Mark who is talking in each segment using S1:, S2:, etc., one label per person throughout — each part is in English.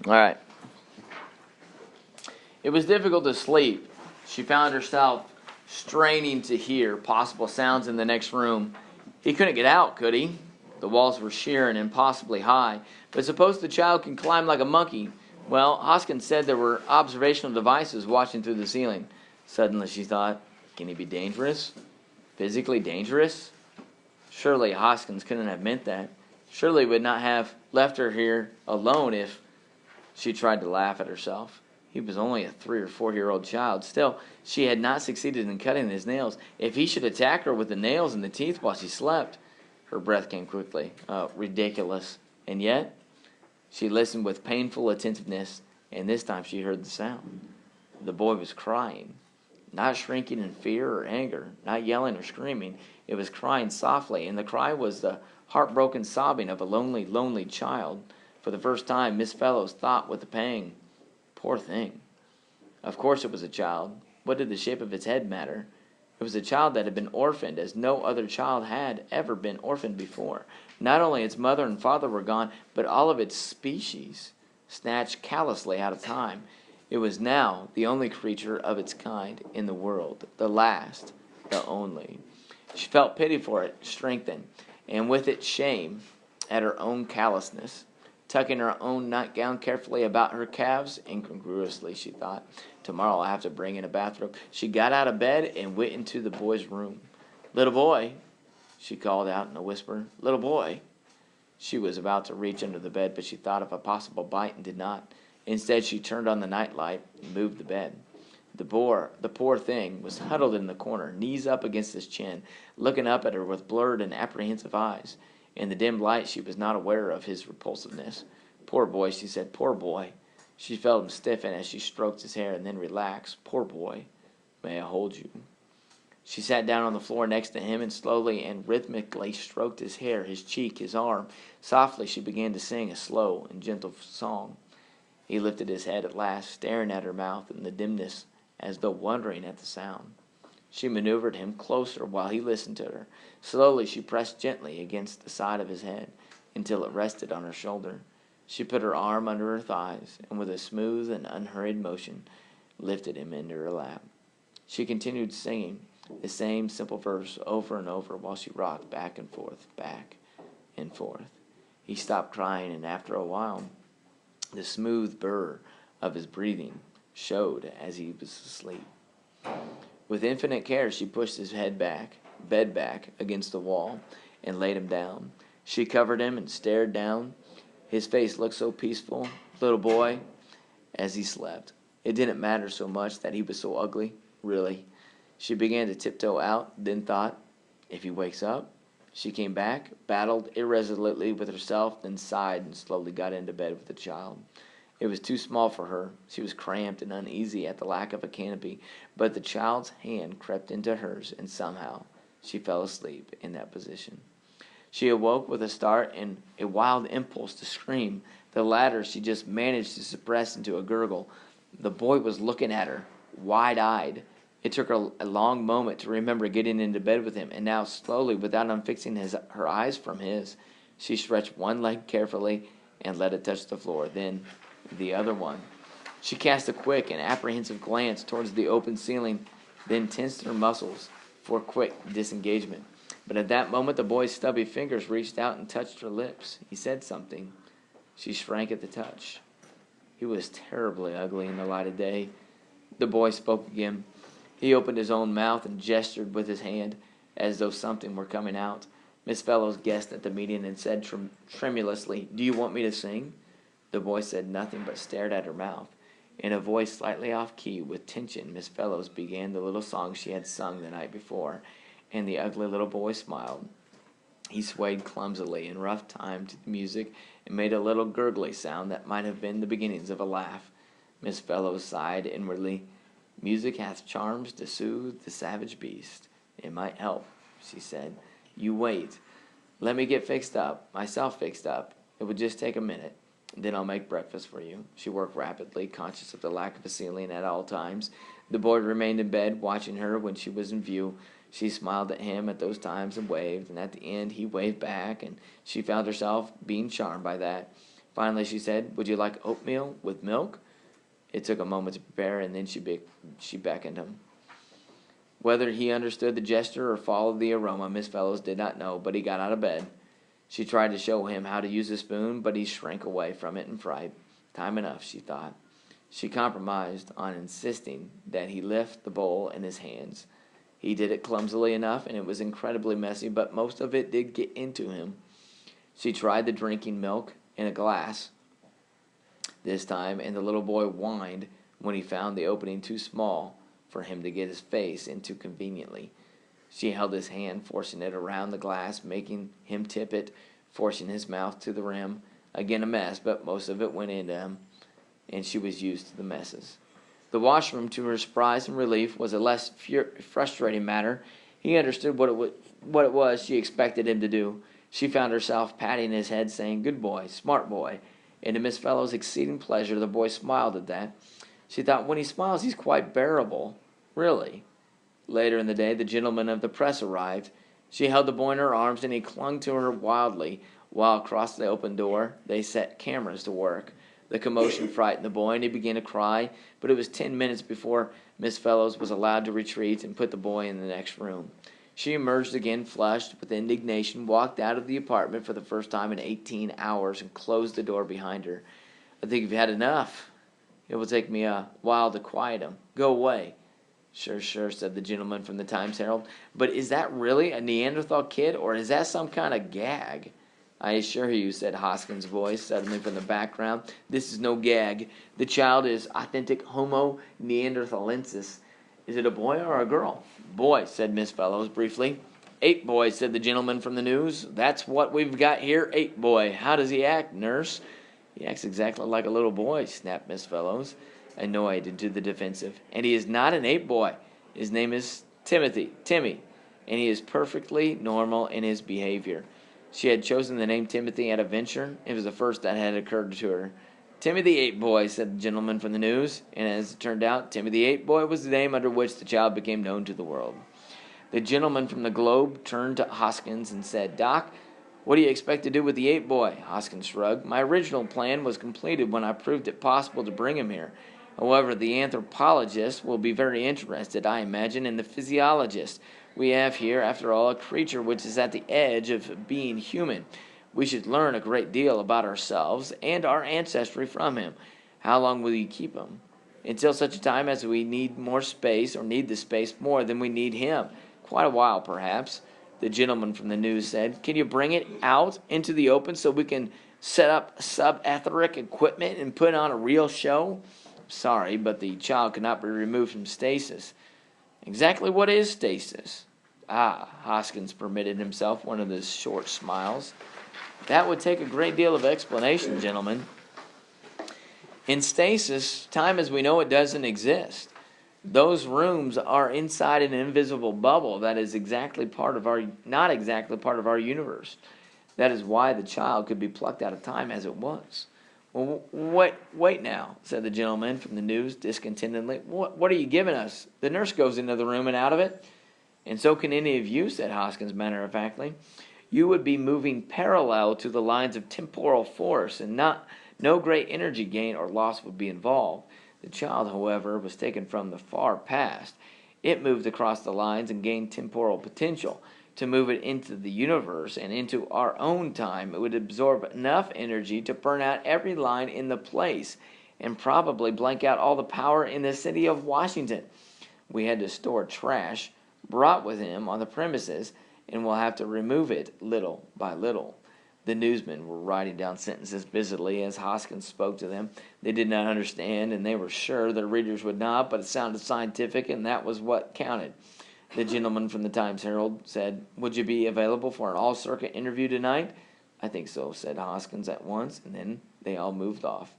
S1: All right. It was difficult to sleep. She found herself straining to hear possible sounds in the next room. He couldn't get out, could he? The walls were sheer and impossibly high. But suppose the child can climb like a monkey. Well, Hoskins said there were observational devices watching through the ceiling. Suddenly she thought, can he be dangerous? Physically dangerous? Surely Hoskins couldn't have meant that. Surely would not have left her here alone if she tried to laugh at herself. He was only a 3 or 4-year-old child. Still, she had not succeeded in cutting his nails. If he should attack her with the nails and the teeth while she slept, her breath came quickly. Ridiculous. And yet, she listened with painful attentiveness, and this time she heard the sound. The boy was crying, not shrinking in fear or anger, not yelling or screaming. It was crying softly, and the cry was the heartbroken sobbing of a lonely, lonely child. For the first time, Miss Fellows thought with a pang, poor thing. Of course it was a child. What did the shape of its head matter? It was a child that had been orphaned as no other child had ever been orphaned before. Not only its mother and father were gone, but all of its species, snatched callously out of time. It was now the only creature of its kind in the world, the last, the only. She felt pity for it, strengthened, and with it shame at her own callousness. Tucking her own nightgown carefully about her calves, incongruously, she thought, tomorrow I'll have to bring in a bathrobe. She got out of bed and went into the boy's room. Little boy, she called out in a whisper. Little boy. She was about to reach under the bed, but she thought of a possible bite and did not. Instead, she turned on the nightlight and moved the bed. The poor thing, was huddled in the corner, knees up against his chin, looking up at her with blurred and apprehensive eyes. In the dim light, she was not aware of his repulsiveness. Poor boy, she said, poor boy. She felt him stiffen as she stroked his hair and then relaxed. Poor boy, may I hold you? She sat down on the floor next to him and slowly and rhythmically stroked his hair, his cheek, his arm. Softly, she began to sing a slow and gentle song. He lifted his head at last, staring at her mouth in the dimness as though wondering at the sound. She maneuvered him closer while he listened to her. Slowly she pressed gently against the side of his head until it rested on her shoulder. She put her arm under her thighs and with a smooth and unhurried motion lifted him into her lap. She continued singing the same simple verse over and over while she rocked back and forth, back and forth. He stopped crying, and after a while the smooth burr of his breathing showed as he was asleep. With infinite care, she pushed his bed back against the wall and laid him down. She covered him and stared down. His face looked so peaceful, little boy, as he slept. It didn't matter so much that he was so ugly, really. She began to tiptoe out, then thought, if he wakes up? She came back, battled irresolutely with herself, then sighed and slowly got into bed with the child. It was too small for her. She was cramped and uneasy at the lack of a canopy, but the child's hand crept into hers, and somehow she fell asleep in that position. She awoke with a start and a wild impulse to scream. The latter she just managed to suppress into a gurgle. The boy was looking at her, wide-eyed. It took her a long moment to remember getting into bed with him, and now slowly, without unfixing her eyes from his, she stretched one leg carefully and let it touch the floor. Then the other one. She cast a quick and apprehensive glance towards the open ceiling, then tensed her muscles for quick disengagement. But at that moment the boy's stubby fingers reached out and touched her lips. He said something. She shrank at the touch. He was terribly ugly in the light of day. The boy spoke again. He opened his own mouth and gestured with his hand as though something were coming out. Miss Fellows guessed at the meaning and said tremulously, "Do you want me to sing?" The boy said nothing but stared at her mouth. In a voice slightly off key with tension, Miss Fellows began the little song she had sung the night before, and the ugly little boy smiled. He swayed clumsily in rough time to the music and made a little gurgly sound that might have been the beginnings of a laugh. Miss Fellows sighed inwardly. Music hath charms to soothe the savage beast. It might help, she said. You wait. Let me get myself fixed up. It will just take a minute. Then I'll make breakfast for you. She worked rapidly, conscious of the lack of a ceiling at all times. The boy remained in bed, watching her when she was in view. She smiled at him at those times and waved, and at the end he waved back, and she found herself being charmed by that. Finally, she said, "Would you like oatmeal with milk?" It took a moment to prepare, and then she beckoned him. Whether he understood the gesture or followed the aroma, Miss Fellows did not know, but he got out of bed. She tried to show him how to use a spoon, but he shrank away from it in fright. Time enough, she thought. She compromised on insisting that he lift the bowl in his hands. He did it clumsily enough, and it was incredibly messy, but most of it did get into him. She tried the drinking milk in a glass this time, and the little boy whined when he found the opening too small for him to get his face into conveniently. She held his hand, forcing it around the glass, making him tip it, forcing his mouth to the rim. Again a mess, but most of it went into him, and she was used to the messes. The washroom, to her surprise and relief, was a less frustrating matter. He understood what it was she expected him to do. She found herself patting his head, saying, "Good boy, smart boy." And to Miss Fellow's exceeding pleasure, the boy smiled at that. She thought, when he smiles, he's quite bearable. Really. Later in the day, the gentleman of the press arrived. She held the boy in her arms, and he clung to her wildly, while across the open door they set cameras to work. The commotion frightened the boy, and he began to cry, but it was 10 minutes before Miss Fellows was allowed to retreat and put the boy in the next room. She emerged again, flushed with indignation, walked out of the apartment for the first time in 18 hours, and closed the door behind her. "I think you've had enough. It will take me a while to quiet him. Go away." Sure, said the gentleman from the Times-Herald. "But is that really a Neanderthal kid, or is that some kind of gag?" "I assure you," said Hoskins' voice suddenly from the background, "this is no gag. The child is authentic Homo neanderthalensis. Is it a boy or a girl?" "Boy," said Miss Fellows briefly. "Ape boy," said the gentleman from the news. "That's what we've got here, ape boy. How does he act, nurse?" "He acts exactly like a little boy," snapped Miss Fellows, annoyed and to the defensive. "And he is not an ape boy. His name is Timmy, and he is perfectly normal in his behavior." She had chosen the name Timothy at a venture. It was the first that had occurred to her. "Timmy the Ape Boy," said the gentleman from the news, and as it turned out, Timmy the Ape Boy was the name under which the child became known to the world. The gentleman from the Globe turned to Hoskins and said, "Doc, what do you expect to do with the Ape Boy?" Hoskins shrugged. "My original plan was completed when I proved it possible to bring him here. However, the anthropologist will be very interested, I imagine, in the physiologist. We have here, after all, a creature which is at the edge of being human. We should learn a great deal about ourselves and our ancestry from him. How long will you keep him?" "Until such a time as we need more space, or need the space more than we need him. Quite a while, perhaps." The gentleman from the news said, "Can you bring it out into the open so we can set up sub-etheric equipment and put on a real show?" "Sorry, but the child cannot be removed from stasis." "Exactly what is stasis?" Hoskins permitted himself one of his short smiles. "That would take a great deal of explanation, gentlemen. In stasis, time as we know it doesn't exist. Those rooms are inside an invisible bubble that is not exactly part of our universe. That is why the child could be plucked out of time as it was." "Well, wait now," said the gentleman from the news discontentedly. What are you giving us? The nurse goes into the room and out of it." "And so can any of you," said Hoskins matter-of-factly. "You would be moving parallel to the lines of temporal force, and no great energy gain or loss would be involved. The child, however, was taken from the far past. It moved across the lines and gained temporal potential. To move it into the universe and into our own time, it would absorb enough energy to burn out every line in the place and probably blank out all the power in the city of Washington. We had to store trash brought with him on the premises, and we'll have to remove it little by little." The newsmen were writing down sentences busily as Hoskins spoke to them. They did not understand, and they were sure their readers would not, but it sounded scientific, and that was what counted. The gentleman from the Times-Herald said, "Would you be available for an all-circuit interview tonight?" "I think so," said Hoskins at once, and then they all moved off.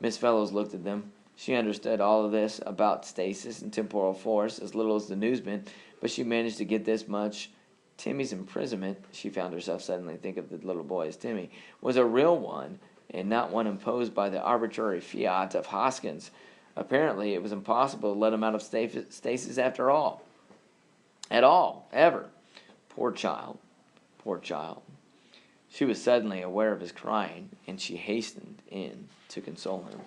S1: Miss Fellows looked at them. She understood all of this about stasis and temporal force as little as the newsmen, but she managed to get this much. Timmy's imprisonment, she found herself suddenly thinking of the little boy as Timmy, was a real one, and not one imposed by the arbitrary fiat of Hoskins. Apparently, it was impossible to let him out of stasis after all. At all, ever. Poor child. She was suddenly aware of his crying, and she hastened in to console him.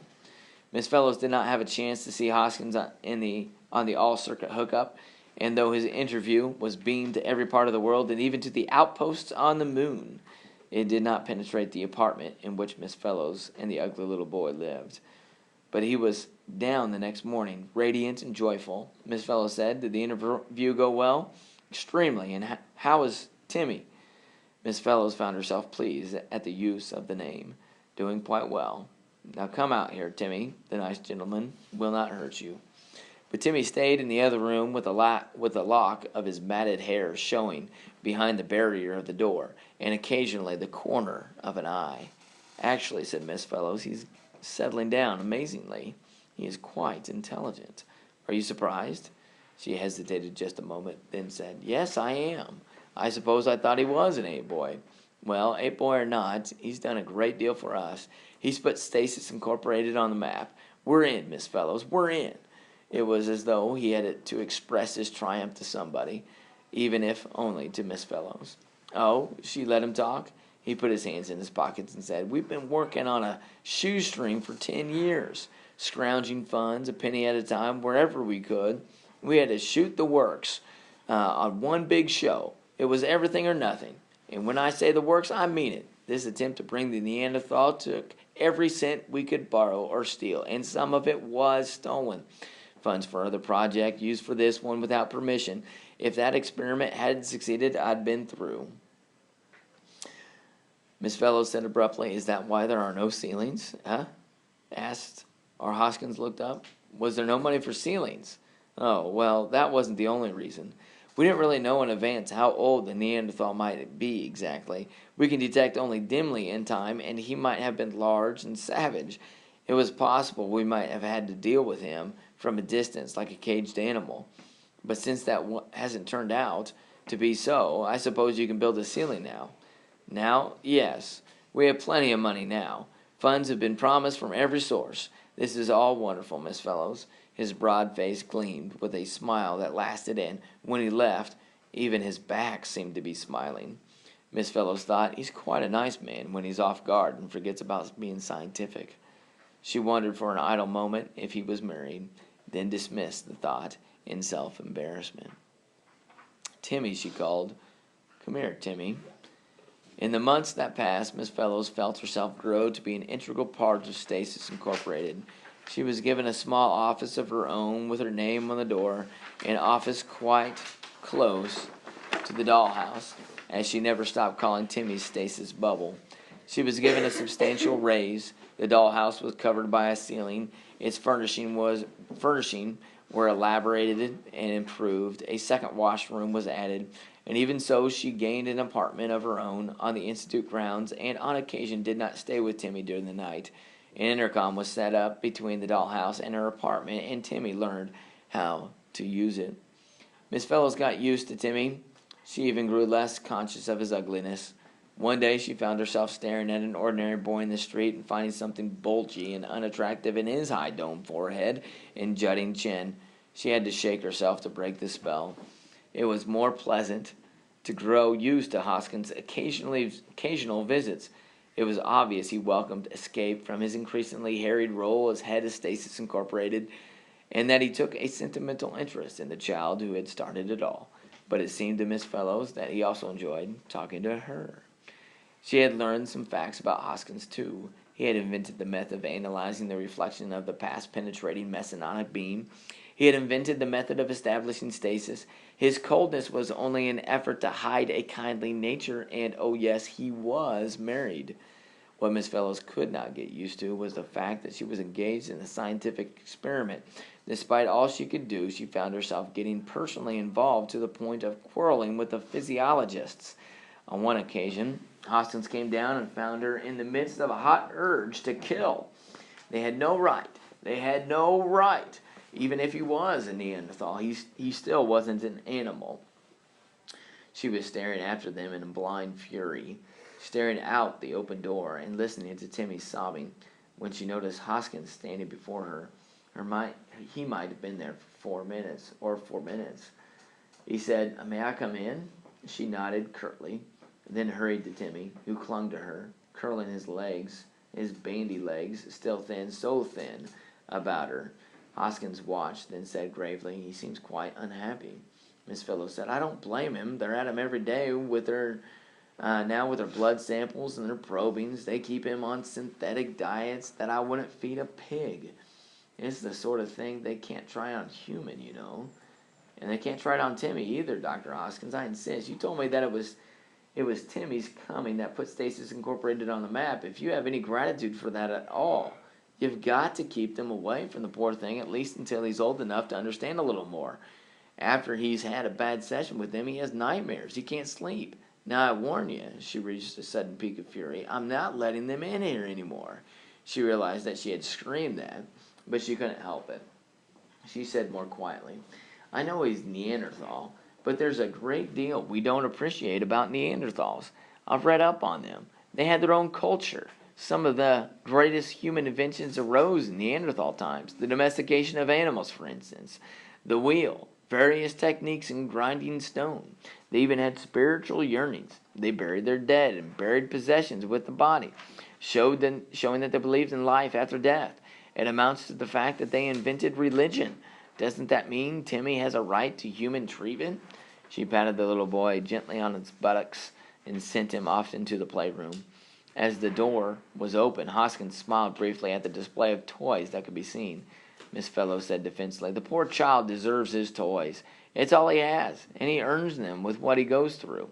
S1: Miss Fellows did not have a chance to see Hoskins on the all-circuit hookup, and though his interview was beamed to every part of the world and even to the outposts on the moon, it did not penetrate the apartment in which Miss Fellows and the ugly little boy lived. But he was down the next morning, radiant and joyful. Miss Fellows said, "Did the interview go well?" "Extremely. And how is Timmy?" Miss Fellows found herself pleased at the use of the name. "Doing quite well. Now come out here, Timmy. The nice gentleman will not hurt you." But Timmy stayed in the other room with a lock of his matted hair showing behind the barrier of the door, and occasionally the corner of an eye. "Actually," said Miss Fellows, "he's settling down amazingly. He is quite intelligent. Are you surprised?" She hesitated just a moment, then said, "Yes, I am. I suppose I thought he was an ape boy." "Well, ape boy or not, he's done a great deal for us. He's put Stasis Incorporated on the map. We're in, Miss Fellows, we're in." It was as though he had to express his triumph to somebody, even if only to Miss Fellows. "Oh," she let him talk. He put his hands in his pockets and said, "We've been working on a shoestring for 10 years, scrounging funds a penny at a time wherever we could. We had to shoot the works on one big show. It was everything or nothing. And when I say the works, I mean it. This attempt to bring the Neanderthal took every cent we could borrow or steal, and some of it was stolen. Funds for other project used for this one without permission. If that experiment hadn't succeeded, I'd been through." Miss Fellows said abruptly, "Is that why there are no ceilings?" "Huh?" asked, or Hoskins looked up. "Was there no money for ceilings?" "Oh, well, that wasn't the only reason. We didn't really know in advance how old the Neanderthal might be exactly. We can detect only dimly in time, and he might have been large and savage. It was possible we might have had to deal with him from a distance like a caged animal. But since that hasn't turned out to be so, I suppose you can build a ceiling now." "Now, yes. We have plenty of money now. Funds have been promised from every source. This is all wonderful, Miss Fellows." His broad face gleamed with a smile that lasted, and when he left, even his back seemed to be smiling. Miss Fellows thought, "He's quite a nice man when he's off guard and forgets about being scientific." She wondered for an idle moment if he was married, then dismissed the thought in self-embarrassment. "Timmy," she called. "Come here, Timmy." In the months that passed, Miss Fellows felt herself grow to be an integral part of Stasis Incorporated. She was given a small office of her own with her name on the door, an office quite close to the dollhouse, as she never stopped calling Timmy's Stasis bubble. She was given a substantial raise. The dollhouse was covered by a ceiling. Its furnishing were elaborated and improved. A second washroom was added, and even so she gained an apartment of her own on the Institute grounds, and on occasion did not stay with Timmy during the night. An intercom was set up between the dollhouse and her apartment, and Timmy learned how to use it. Miss Fellows got used to Timmy. She even grew less conscious of his ugliness. One day she found herself staring at an ordinary boy in the street and finding something bulgy and unattractive in his high domed forehead and jutting chin. She had to shake herself to break the spell. It was more pleasant to grow used to Hoskins' occasional visits. It was obvious he welcomed escape from his increasingly harried role as head of Stasis Incorporated, and that he took a sentimental interest in the child who had started it all. But it seemed to Miss Fellows that he also enjoyed talking to her. She had learned some facts about Hoskins, too. He had invented the method of analyzing the reflection of the past-penetrating mesonic beam. He had invented the method of establishing stasis. His coldness was only an effort to hide a kindly nature, and, oh yes, he was married. What Miss Fellows could not get used to was the fact that she was engaged in a scientific experiment. Despite all she could do, she found herself getting personally involved to the point of quarreling with the physiologists. On one occasion, Hoskins came down and found her in the midst of a hot urge to kill. They had no right. Even if he was a Neanderthal, he still wasn't an animal. She was staring after them in blind fury, staring out the open door and listening to Timmy sobbing, when she noticed Hoskins standing before her. He might have been there for 4 minutes. He said, "May I come in?" She nodded curtly. then hurried to Timmy, who clung to her, curling his legs, his bandy legs, still thin, so thin, about her. Hoskins watched, then said gravely, "He seems quite unhappy." Miss Fellows said, "I don't blame him. They're at him every day with their now with their blood samples and their probings. They keep him on synthetic diets that I wouldn't feed a pig. It's the sort of thing they can't try on human, you know. And they can't try it on Timmy either, Dr. Hoskins. I insist. You told me that it was Timmy's coming that put Stasis Incorporated on the map. If you have any gratitude for that at all, you've got to keep them away from the poor thing, at least until he's old enough to understand a little more. After he's had a bad session with them, he has nightmares. He can't sleep. Now I warn you," she reached a sudden peak of fury, "I'm not letting them in here anymore." She realized that she had screamed that, but she couldn't help it. She said more quietly, "I know he's Neanderthal, but there's a great deal we don't appreciate about Neanderthals. I've read up on them. They had their own culture. Some of the greatest human inventions arose in Neanderthal times. The domestication of animals, for instance. The wheel. Various techniques in grinding stone. They even had spiritual yearnings. They buried their dead and buried possessions with the body, showing that they believed in life after death. It amounts to the fact that they invented religion. Doesn't that mean Timmy has a right to human treatment?" She patted the little boy gently on his buttocks and sent him off into the playroom. As the door was open, Hoskins smiled briefly at the display of toys that could be seen. Miss Fellows said defensively, "The poor child deserves his toys. It's all he has, and he earns them with what he goes through."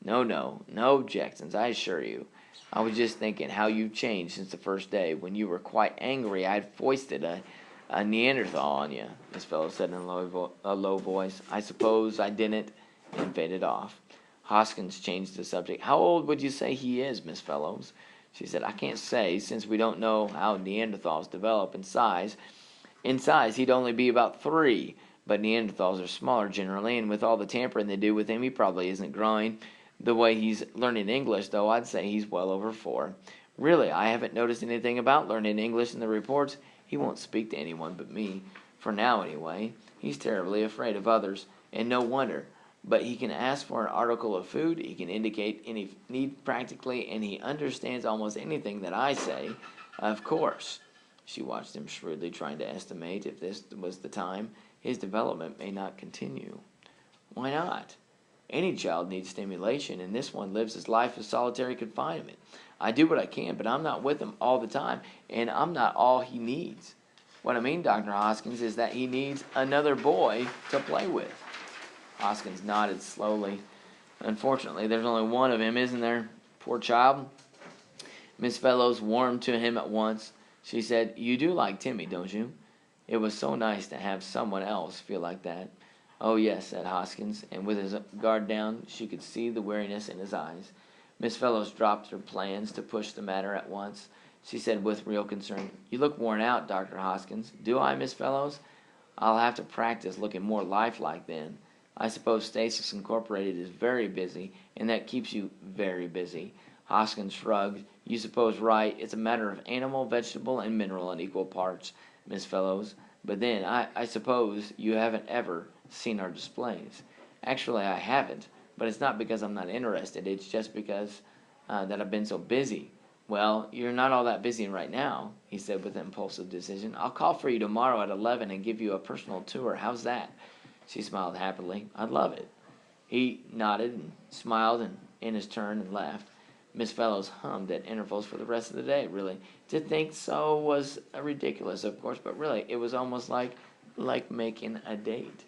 S1: No objections, I assure you. I was just thinking how you've changed since the first day, when you were quite angry I had foisted a Neanderthal on you," Miss Fellows said in a low voice. "I suppose I didn't," and faded off. Hoskins changed the subject. "How old would you say he is, Miss Fellows?" She said, "I can't say, since we don't know how Neanderthals develop in size. In size, he'd only be about 3, but Neanderthals are smaller generally, and with all the tampering they do with him, he probably isn't growing. The way he's learning English, though, I'd say he's well over 4. Really, I haven't noticed anything about learning English in the reports. He won't speak to anyone but me, for now anyway. He's terribly afraid of others, and no wonder. But he can ask for an article of food, he can indicate any need practically, and he understands almost anything that I say. Of course." She watched him shrewdly, trying to estimate if this was the time his development may not continue. "Why not? Any child needs stimulation, and this one lives his life of solitary confinement. I do what I can, but I'm not with him all the time, and I'm not all he needs. What I mean, Dr. Hoskins, is that he needs another boy to play with." Hoskins nodded slowly. "Unfortunately, there's only one of him, isn't there? Poor child." Miss Fellows warmed to him at once. She said, "You do like Timmy, don't you?" It was so nice to have someone else feel like that. "Oh, yes," said Hoskins, and with his guard down, she could see the weariness in his eyes. Miss Fellows dropped her plans to push the matter at once. She said with real concern, "You look worn out, Dr. Hoskins." "Do I, Miss Fellows? I'll have to practice looking more lifelike then. I suppose Stasis Incorporated is very busy, and that keeps you very busy." Hoskins shrugged. "You suppose right. It's a matter of animal, vegetable, and mineral in equal parts, Miss Fellows. But then, I suppose you haven't ever seen our displays." "Actually, I haven't, but it's not because I'm not interested. It's just because that I've been so busy." "Well, you're not all that busy right now," he said with impulsive decision. "I'll call for you tomorrow at 11 and give you a personal tour. How's that?" She smiled happily. "I'd love it." He nodded and smiled and in his turn and left. Miss Fellows hummed at intervals for the rest of the day. Really, to think so was ridiculous, of course, but really, it was almost like making a date.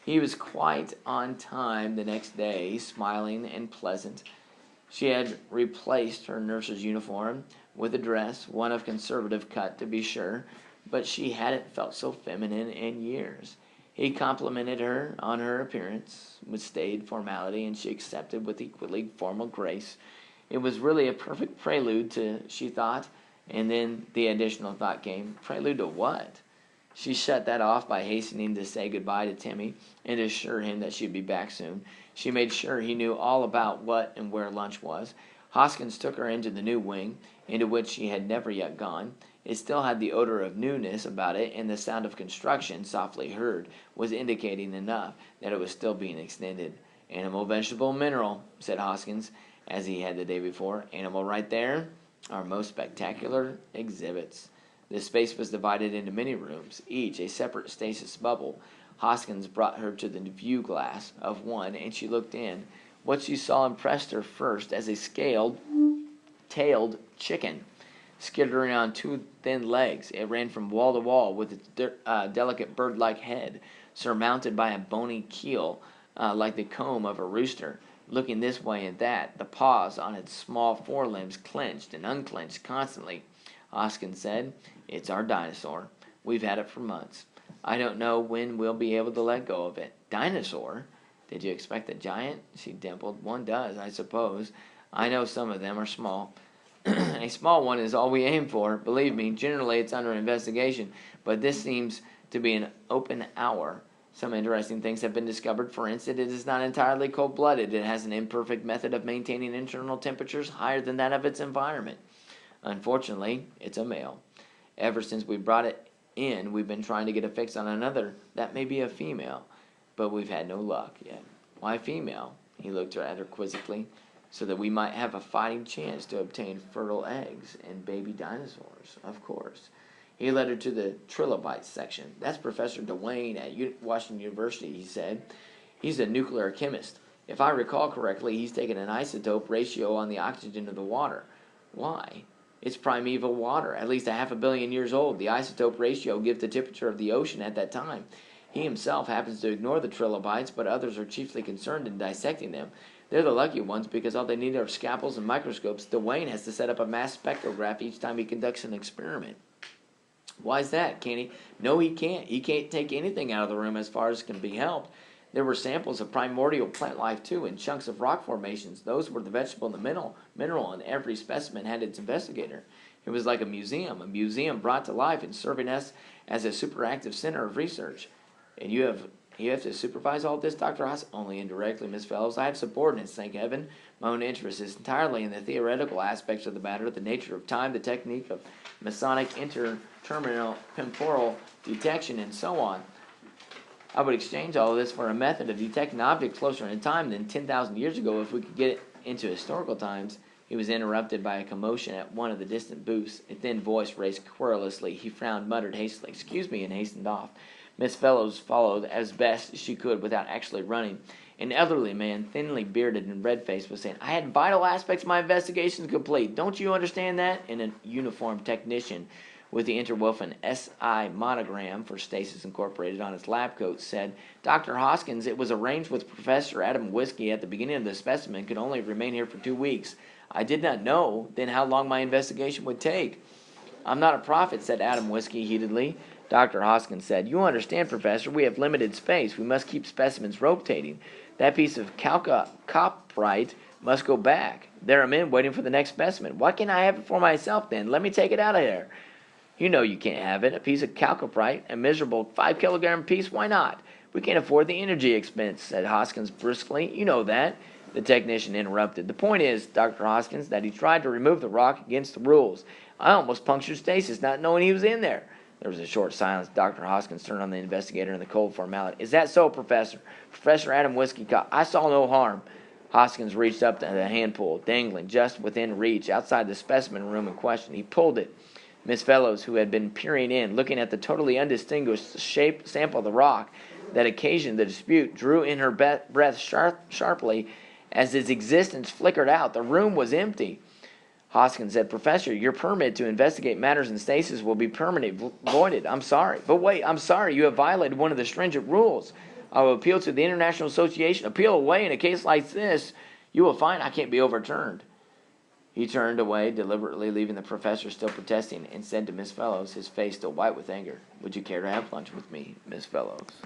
S1: He was quite on time the next day, smiling and pleasant. She had replaced her nurse's uniform with a dress, one of conservative cut to be sure, but she hadn't felt so feminine in years. He complimented her on her appearance with staid formality, and she accepted with equally formal grace. It was really a perfect prelude to, she thought, and then the additional thought came, prelude to what? She shut that off by hastening to say goodbye to Timmy and assure him that she'd be back soon. She made sure he knew all about what and where lunch was. Hoskins took her into the new wing, into which she had never yet gone. It still had the odor of newness about it, and the sound of construction, softly heard, was indicating enough that it was still being extended. Animal, vegetable, mineral, said Hoskins, as he had the day before. Animal right there. Our most spectacular exhibits. The space was divided into many rooms, each a separate stasis bubble. Hoskins brought her to the view glass of one, and she looked in. What she saw impressed her first as a scaled-tailed chicken, skittering on two thin legs. It ran from wall to wall with its delicate bird-like head, surmounted by a bony keel like the comb of a rooster, looking this way and that, the paws on its small forelimbs clenched and unclenched constantly. Hoskins said, "It's our dinosaur. We've had it for months. I don't know when we'll be able to let go of it." Dinosaur? Did you expect a giant? She dimpled. One does, I suppose. I know some of them are small. A small one is all we aim for. Believe me, generally it's under investigation, but this seems to be an open hour. Some interesting things have been discovered. For instance, it is not entirely cold-blooded. It has an imperfect method of maintaining internal temperatures higher than that of its environment. Unfortunately, it's a male. Ever since we brought it in, we've been trying to get a fix on another that may be a female, but we've had no luck yet. Why female? He looked at her quizzically. So that we might have a fighting chance to obtain fertile eggs and baby dinosaurs, of course. He led her to the trilobites section. That's Professor Dwayne at Washington University, he said. He's a nuclear chemist. If I recall correctly, he's taken an isotope ratio on the oxygen of the water. Why? It's primeval water, at least 500 million years old. The isotope ratio gives the temperature of the ocean at that time. He himself happens to ignore the trilobites, but others are chiefly concerned in dissecting them. They're the lucky ones because all they need are scalpels and microscopes. Dwayne has to set up a mass spectrograph each time he conducts an experiment. Why is that? Can't he? No, he can't. He can't take anything out of the room as far as can be helped. There were samples of primordial plant life, too, and chunks of rock formations. Those were the vegetable and the mineral, and every specimen had its investigator. It was like a museum brought to life and serving us as a superactive center of research. And you have to supervise all this, Dr. Haas? Only indirectly, Miss Fellows. I have subordinates, thank heaven. My own interest is entirely in the theoretical aspects of the matter, the nature of time, the technique of Masonic interterminal temporal detection, and so on. I would exchange all of this for a method of detecting objects closer in time than 10,000 years ago if we could get it into historical times. He was interrupted by a commotion at one of the distant booths. A thin voice raised querulously. He frowned, muttered hastily, "Excuse me," and hastened off. Miss Fellows followed as best she could without actually running. An elderly man, thinly bearded and red-faced, was saying, "I had vital aspects of my investigation complete. Don't you understand that?" And a uniformed technician with the interwoven SI monogram for Stasis Incorporated on his lab coat said, "Dr. Hoskins, it was arranged with Professor Adam Whiskey at the beginning of the specimen could only remain here for 2 weeks. I did not know then how long my investigation would take." "I'm not a prophet," said Adam Whiskey heatedly. Dr. Hoskins said, "You understand, Professor, we have limited space. We must keep specimens rotating. That piece of copryte must go back. There are men waiting for the next specimen. Why can't I have it for myself, then? Let me take it out of there." "You know you can't have it. A piece of chalcopyrite, a miserable 5-kilogram piece, why not?" "We can't afford the energy expense," said Hoskins briskly. "You know that." The technician interrupted. "The point is, Dr. Hoskins, that he tried to remove the rock against the rules. I almost punctured Stasis, not knowing he was in there." There was a short silence. Dr. Hoskins turned on the investigator in the cold formality. "Is that so, Professor?" Professor Adam Whiskey "I saw no harm." Hoskins reached up to the hand pull, dangling just within reach outside the specimen room in question. He pulled it. Miss Fellows, who had been peering in, looking at the totally undistinguished sample of the rock that occasioned the dispute, drew in her breath sharply as its existence flickered out. The room was empty. Hoskins said, "Professor, your permit to investigate matters in stasis will be permanently voided. I'm sorry. But wait, I'm sorry. You have violated one of the stringent rules. I will appeal to the International Association. Appeal away in a case like this. You will find I can't be overturned." He turned away, deliberately leaving the professor still protesting, and said to Miss Fellows, his face still white with anger, "Would you care to have lunch with me, Miss Fellows?"